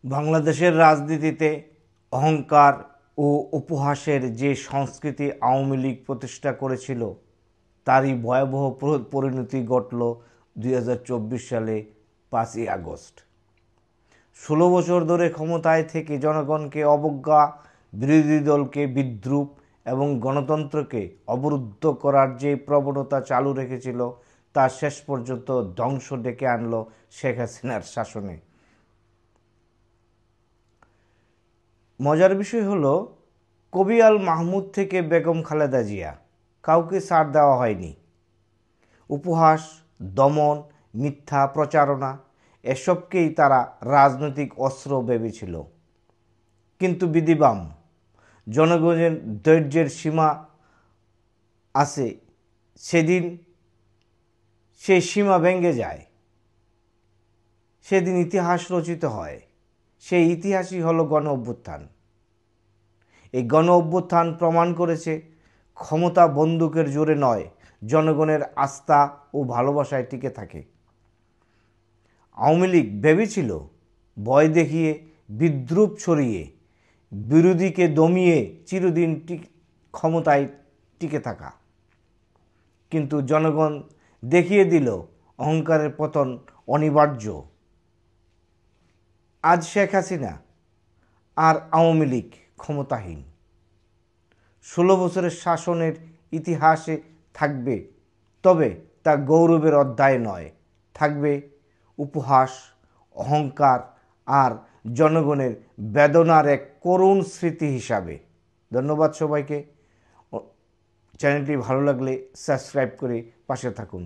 বাংলাদেশের রাজনীতিতে অহংকার ও উপহাসের যে সংস্কৃতি আওয়ামী লীগ প্রতিষ্ঠা করেছিল তারই ভয়াবহ পরিণতি ঘটল 2024 সালে 5ই আগস্ট। 16 বছর ধরে ক্ষমতায় থেকে জনগণকে অবজ্ঞা, বিরোধী দলকে বিদ্রূপ এবং গণতন্ত্রকে অবরুদ্ধ করার যে প্রবণতা চালু রেখেছিল তা শেষ পর্যন্ত ধ্বংস ডেকে আনল শেখ হাসিনার শাসনে। মজার বিষয় হলো, কবি আল মাহমুদ থেকে বেগম খালেদা জিয়া কাউকে ছাড় দেওয়া হয়নি। উপহাস, দমন, মিথ্যা প্রচারণা এসবকেই তারা রাজনৈতিক অস্ত্র ভেবেছিল। কিন্তু বিধিবাম জনগণের ধৈর্যের সীমা আছে, সেদিন সেই সীমা ভেঙে যায়, সেদিন ইতিহাস রচিত হয়। সেই ইতিহাসই হলো গণ অভ্যুত্থান। এই গণ অভ্যুত্থান প্রমাণ করেছে ক্ষমতা বন্দুকের জোরে নয়, জনগণের আস্থা ও ভালোবাসায় টিকে থাকে। আওয়ামী লীগ ভেবেছিল ভয় দেখিয়ে, বিদ্রূপ ছড়িয়ে, বিরোধীকে দমিয়ে চিরদিন ক্ষমতায় টিকে থাকা। কিন্তু জনগণ দেখিয়ে দিল অহংকারের পতন অনিবার্য। আজ শেখ হাসিনা আর আওয়ামী লীগ ক্ষমতাহীন। 16 বছরের শাসনের ইতিহাসে থাকবে, তবে তা গৌরবের অধ্যায় নয়, থাকবে উপহাস, অহংকার আর জনগণের বেদনার এক করুণ স্মৃতি হিসাবে। ধন্যবাদ সবাইকে। চ্যানেলটি ভালো লাগলে সাবস্ক্রাইব করে পাশে থাকুন।